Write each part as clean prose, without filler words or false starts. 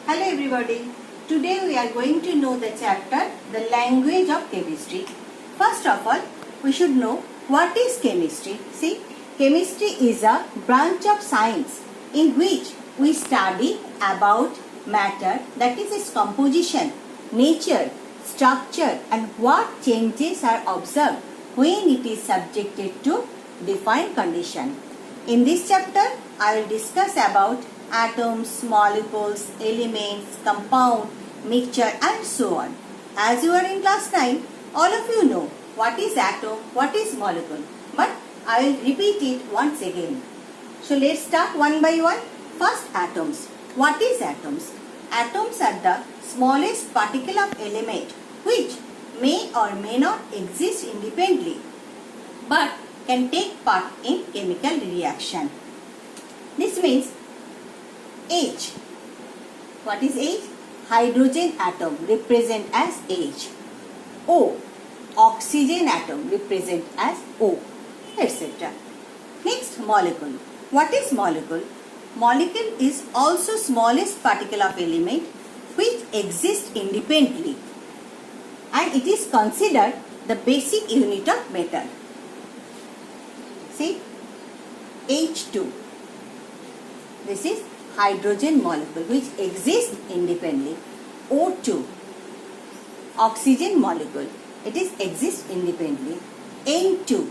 Hello everybody. Today we are going to know the chapter The Language of Chemistry. First of all, we should know what is chemistry. See, chemistry is a branch of science in which we study about matter, that is its composition, nature, structure and what changes are observed when it is subjected to defined condition. In this chapter, I will discuss about atoms, molecules, elements, compound, mixture and so on. As you are in class 9, all of you know what is atom, what is molecule. But I will repeat it once again. So let's start one by one. First, atoms. What is atoms? Atoms are the smallest particle of element which may or may not exist independently but can take part in chemical reaction. This means H. What is H? Hydrogen atom represent as H. O. Oxygen atom represent as O, etc. Next, molecule. What is molecule? Molecule is also smallest particle of element which exists independently and it is considered the basic unit of matter. See, H2. This is hydrogen molecule which exists independently. O2. Oxygen molecule. It is exists independently. N2.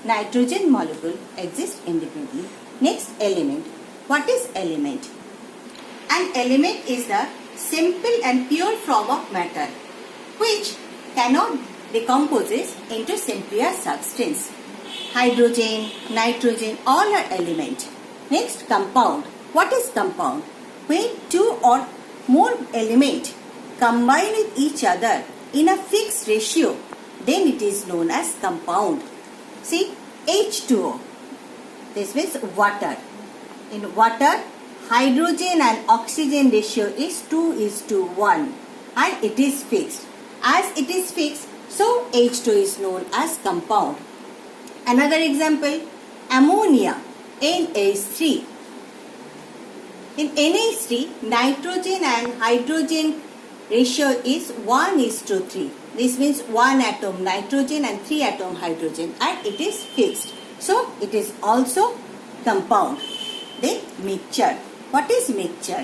Nitrogen molecule exists independently. Next, element. What is element? An element is the simple and pure form of matter which cannot decompose into simpler substance. Hydrogen, nitrogen, all are elements. Next, compound. What is compound? When two or more elements combine with each other in a fixed ratio, then it is known as compound. See, H2O. This means water. In water, hydrogen and oxygen ratio is 2:1 and it is fixed. As it is fixed, so H2 is known as compound. Another example, ammonia, NH3. In NH3, nitrogen and hydrogen ratio is 1:3. This means 1 atom nitrogen and 3 atom hydrogen and it is fixed. So, it is also compound. Then, mixture. What is mixture?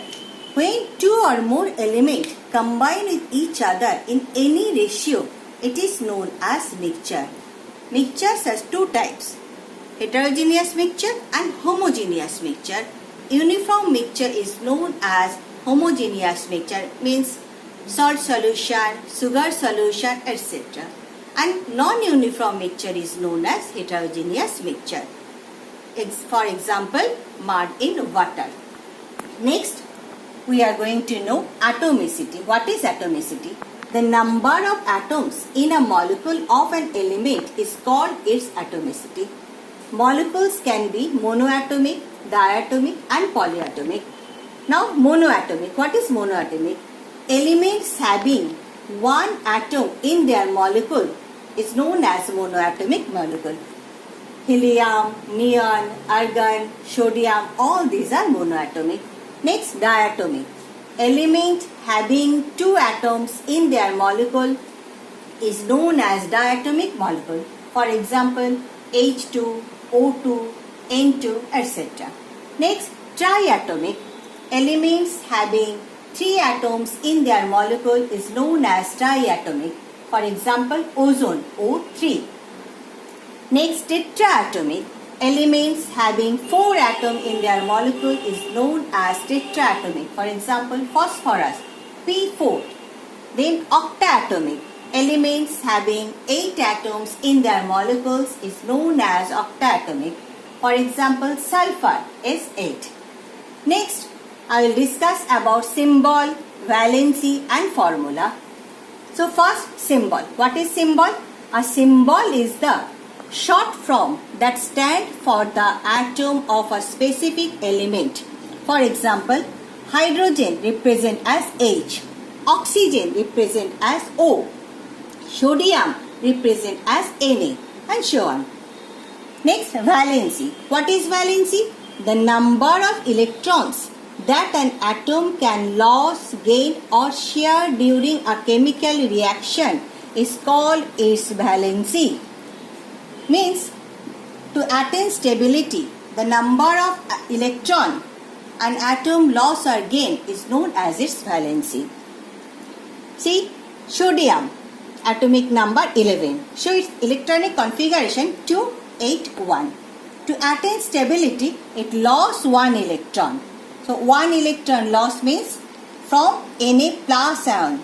When two or more elements combine with each other in any ratio, it is known as mixture. Mixtures has two types, heterogeneous mixture and homogeneous mixture. Uniform mixture is known as homogeneous mixture, means salt solution, sugar solution, etc. And non-uniform mixture is known as heterogeneous mixture. For example, mud in water. Next, we are going to know atomicity. What is atomicity? The number of atoms in a molecule of an element is called its atomicity. Molecules can be monoatomic, diatomic and polyatomic. Now, monoatomic. What is monoatomic? Elements having one atom in their molecule is known as monoatomic molecule. Helium, neon, argon, sodium, all these are monoatomic. Next, diatomic. Element having two atoms in their molecule is known as diatomic molecule. For example, H2, O2, N2, etc. Next, triatomic. Elements having three atoms in their molecule is known as triatomic. For example, ozone, O3. Next, tetraatomic. Elements having 4 atoms in their molecule is known as tetraatomic. For example, phosphorus, P4. Then octaatomic. Elements having 8 atoms in their molecules is known as octaatomic. For example, sulfur, S8. Next, I will discuss about symbol, valency and formula. So first, symbol. What is symbol? A symbol is the short form that stands for the atom of a specific element. For example, hydrogen represent as H, oxygen represent as O, sodium represent as Na and so on. Next, valency. What is valency? The number of electrons that an atom can lose, gain or share during a chemical reaction is called its valency. Means to attain stability, the number of electron an atom loss or gain is known as its valency. See, sodium, atomic number 11. Show its electronic configuration 281. To attain stability, it lost one electron. So, one electron loss means from Na plus ion.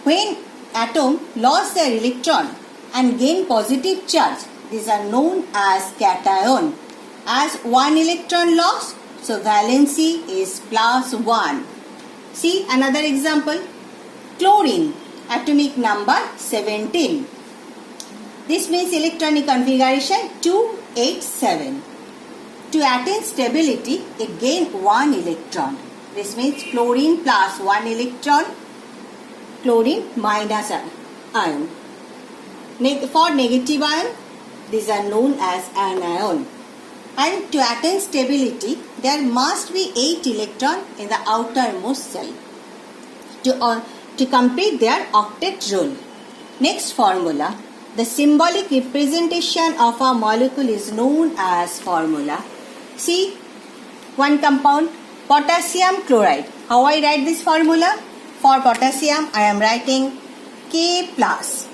When atom lost their electron and gain positive charge, these are known as cation. As one electron lost, so valency is plus 1. See another example. Chlorine, atomic number 17. This means electronic configuration 287. To attain stability, it gains 1 electron. This means chlorine plus 1 electron, chlorine minus ion. For negative ion, these are known as anion. And to attain stability, there must be 8 electrons in the outermost cell to complete their octet rule. Next formula, the symbolic representation of a molecule is known as formula. See, one compound, potassium chloride. How I write this formula? For potassium, I am writing K plus.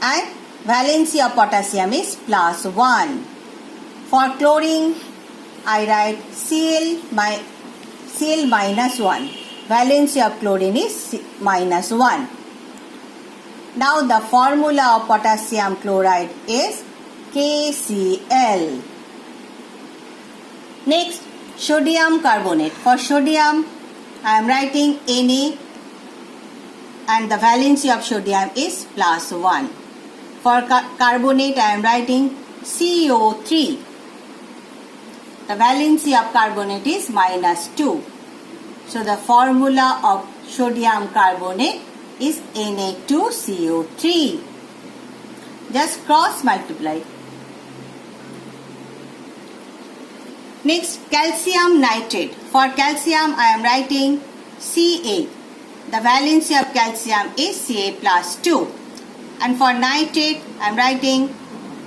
And valency of potassium is plus 1. For chlorine, I write Cl minus 1. Valency of chlorine is minus 1. Now the formula of potassium chloride is KCl. Next, sodium carbonate. For sodium, I am writing Na and the valency of sodium is plus 1. For carbonate, I am writing CO3. The valency of carbonate is minus 2. So the formula of sodium carbonate is Na2CO3. Just cross multiply. Next, calcium nitrate. For calcium, I am writing Ca. The valency of calcium is Ca plus 2. And for nitrate, I am writing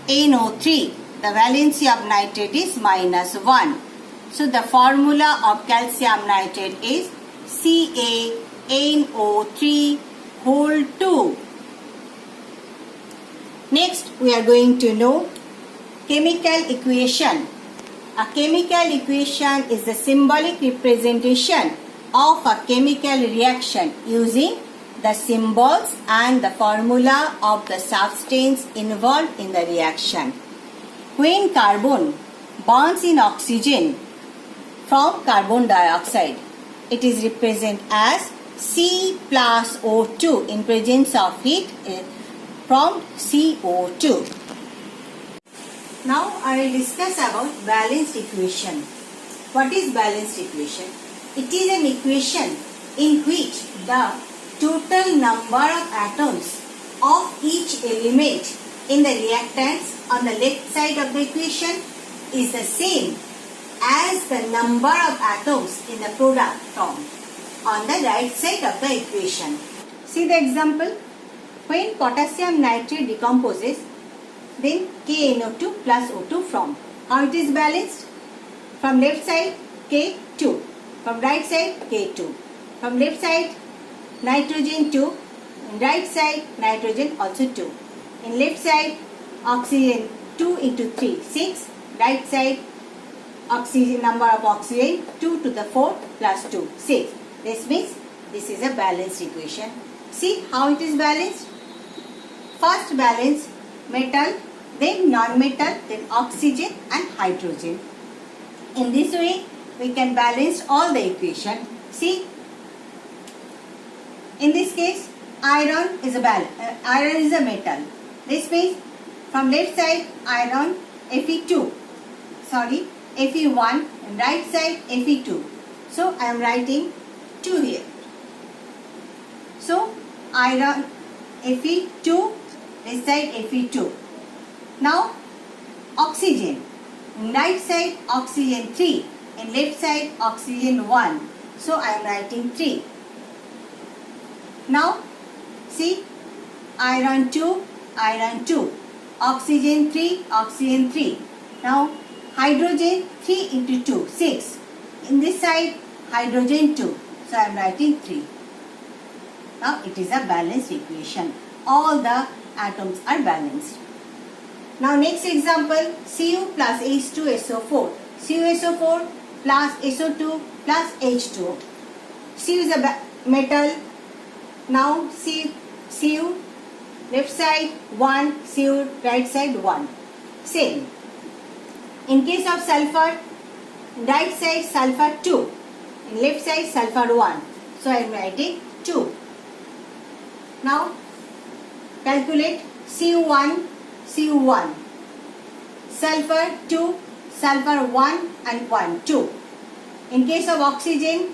NO3. The valency of nitrate is minus 1. So the formula of calcium nitrate is CaNO3 whole 2. Next, we are going to know chemical equation. A chemical equation is the symbolic representation of a chemical reaction using the symbols and the formula of the substance involved in the reaction. When carbon bonds in oxygen from carbon dioxide, it is represented as C plus O2 in presence of heat from CO2. Now I will discuss about balanced equation. What is balanced equation? It is an equation in which the total number of atoms of each element in the reactants on the left side of the equation is the same as the number of atoms in the product form on the right side of the equation. See the example. When potassium nitrate decomposes, then KNO2 plus O2 form. How it is balanced? From left side K2, from right side K2. From left side nitrogen 2, in right side nitrogen also 2. In left side oxygen 2 into 3, 6. Right side oxygen, number of oxygen 2 to the 4 plus 2, 6. This means this is a balanced equation. See how it is balanced? First balance metal, then non-metal, then oxygen and hydrogen. In this way we can balance all the equation. See, in this case iron is a metal. This means from left side iron Fe2, Fe1, and right side Fe2. So I am writing 2 here. So iron Fe2, this side Fe2. Now oxygen, right side oxygen 3, In left side, oxygen 1. So I am writing 3. Now, see, iron 2, iron 2. Oxygen 3, oxygen 3. Now, hydrogen 3 into 2, 6. In this side, hydrogen 2. So I am writing 3. Now, it is a balanced equation. All the atoms are balanced. Now, next example, Cu plus H2SO4. CuSO4 plus SO2 plus H2O. Cu is a metal. Now, Cu left side 1, Cu right side 1. Same. In case of sulfur, right side sulfur 2. In left side sulfur 1. So, I am writing 2. Now, calculate Cu1, Cu1. Sulfur 2, sulfur 1 and 1, 2. In case of oxygen,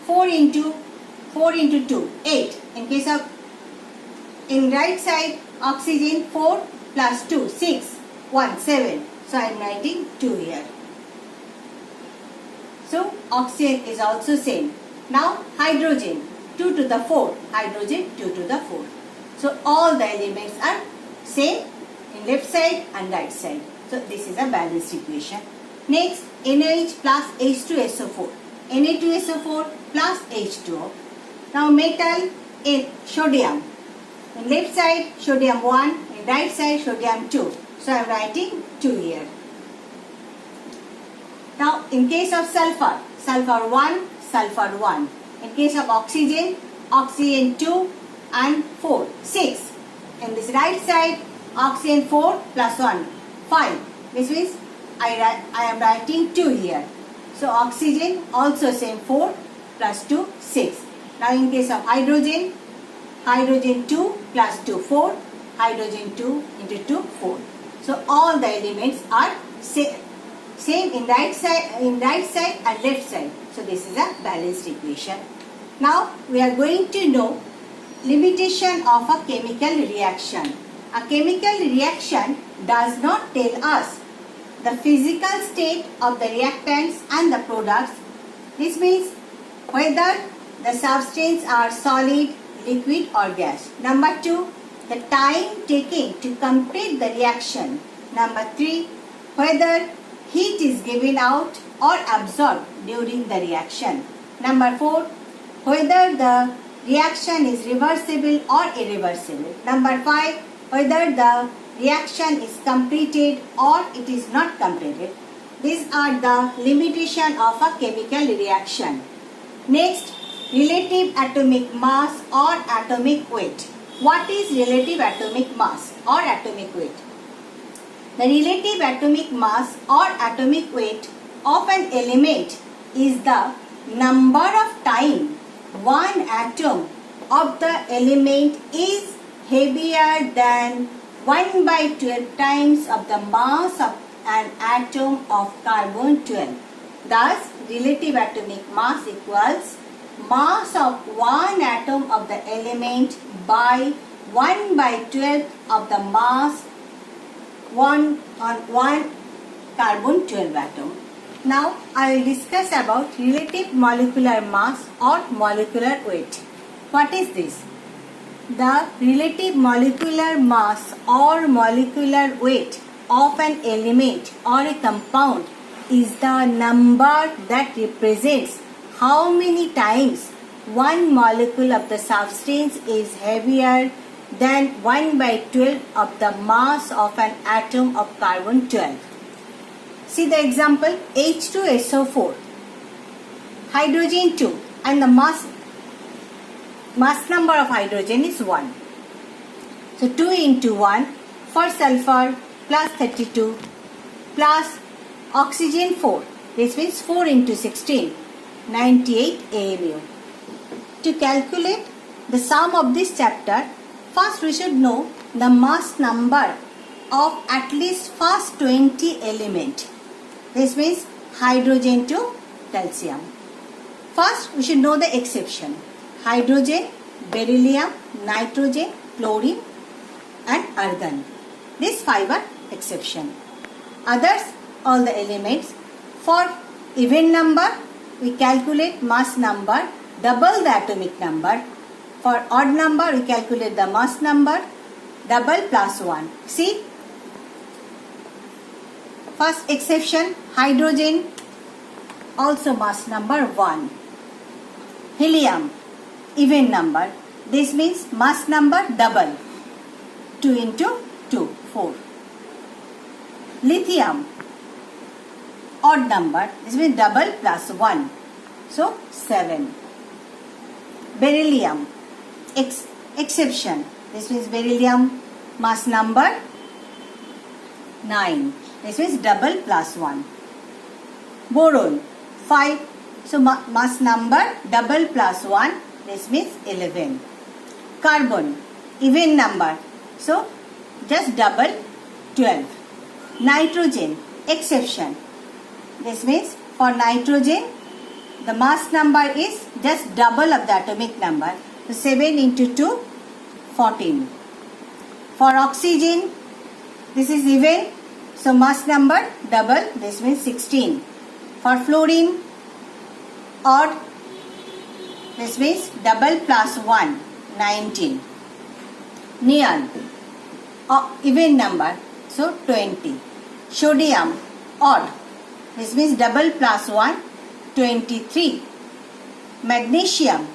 4 into 2, 8. In case of, in right side, oxygen 4 plus 2, 6, 1, 7. So, I am writing 2 here. So, oxygen is also same. Now, hydrogen 2 to the 4. Hydrogen 2 to the 4. So, all the elements are same in left side and right side. So, this is a balanced equation. Next, NaOH plus H2SO4. Na2SO4 plus H2O. Now, metal in sodium. In left side, sodium 1. In right side, sodium 2. So, I am writing 2 here. Now, in case of sulfur, sulfur 1, sulfur 1. In case of oxygen, oxygen 2 and 4, 6. In this right side, oxygen 4 plus 1, 5. This means I am writing 2 here. So, oxygen also same 4 plus 2, 6. Now, in case of hydrogen, hydrogen 2 plus 2, 4. Hydrogen 2 into 2, 4. So, all the elements are same in right side and left side. So, this is a balanced equation. Now, we are going to know limitation of a chemical reaction. A chemical reaction does not tell us the physical state of the reactants and the products. This means whether the substance are solid, liquid or gas. Number 2, the time taken to complete the reaction. Number 3, whether heat is given out or absorbed during the reaction. Number 4, whether the reaction is reversible or irreversible. Number 5, whether the reaction is completed or it is not completed. These are the limitation of a chemical reaction. Next, relative atomic mass or atomic weight. What is relative atomic mass or atomic weight? The relative atomic mass or atomic weight of an element is the number of times one atom of the element is heavier than 1 by 12 times of the mass of an atom of carbon 12. Thus, relative atomic mass equals mass of one atom of the element by 1 by 12 of the mass 1 carbon 12 atom. Now, I will discuss about relative molecular mass or molecular weight. What is this? The relative molecular mass or molecular weight of an element or a compound is the number that represents how many times one molecule of the substance is heavier than 1 by 12 of the mass of an atom of carbon 12. See the example, H2SO4, hydrogen 2 and the mass number of hydrogen is 1. So 2 into 1 for sulfur plus 32 plus oxygen 4. This means 4 into 16, 98 AMU. To calculate the sum of this chapter, first we should know the mass number of at least first 20 element. This means hydrogen to calcium. First we should know the exception. Hydrogen, beryllium, nitrogen, chlorine and argon. These 5 are exception. Others, all the elements. For even number, we calculate mass number, double the atomic number. For odd number, we calculate the mass number, double plus 1. See, first exception, hydrogen, also mass number 1. Helium, even number. This means mass number double. 2 into 2, 4. Lithium, odd number. This means double plus 1. So, 7. Beryllium, exception. This means beryllium, mass number 9. This means double plus 1. Boron, 5. So, mass number double plus 1. This means 11. Carbon, even number. So, just double 12. Nitrogen, exception. This means for nitrogen, the mass number is just double of the atomic number. So, 7 into 2, 14. For oxygen, this is even. So, mass number double. This means 16. For fluorine, odd. This means double plus 1, 19. Neon, even number. So, 20. Sodium, odd. This means double plus 1, 23. Magnesium,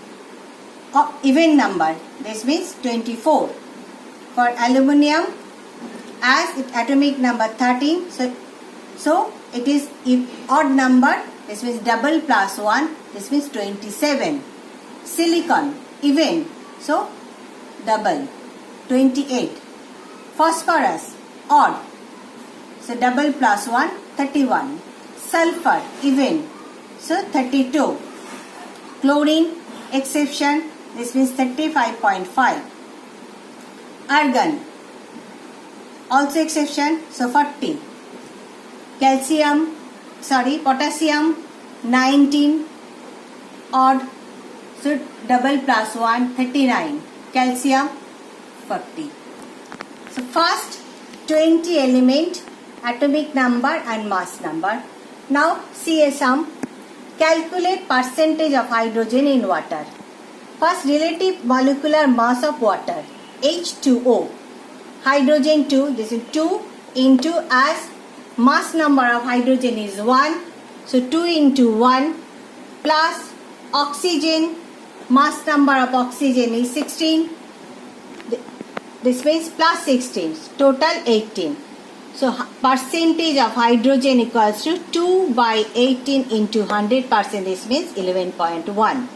even number. This means 24. For aluminium, as its atomic number 13, so it is odd number. This means double plus 1. This means 27. Silicon, even. So, double. 28. Phosphorus, odd. So, double plus 1, 31. Sulfur, even. So, 32. Chlorine, exception. This means 35.5. Argon, also exception. So, 40. Potassium, 19. Odd. So, double plus 1, 39. Calcium, 40. So, first 20 element, atomic number and mass number. Now, see a sum. Calculate percentage of hydrogen in water. First, relative molecular mass of water, H2O. Hydrogen 2, this is 2 into, as mass number of hydrogen is 1. So, 2 into 1 plus oxygen, mass number of oxygen is 16. This means plus 16, total 18. So, percentage of hydrogen equals to 2 by 18 into 100%. This means 11.1.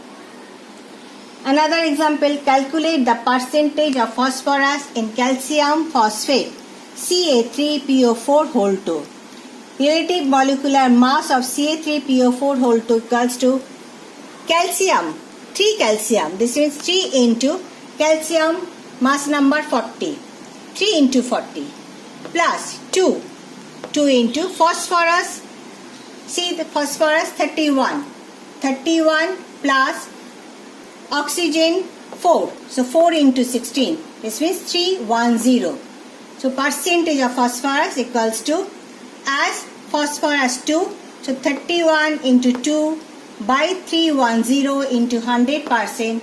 Another example, calculate the percentage of phosphorus in calcium phosphate, Ca3PO4 whole 2. Relative molecular mass of Ca3PO4 whole 2 equals to calcium, 3 calcium. This means 3 into calcium, mass number 40. 3 into 40 plus 2. 2 into phosphorus. See the phosphorus 31. 31 plus oxygen 4. So 4 into 16. This means 310. So percentage of phosphorus equals to, as phosphorus 2. So 31 into 2 by 310 into 100%.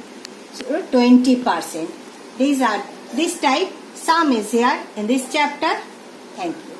So 20%. This type sum is here in this chapter. Thank you.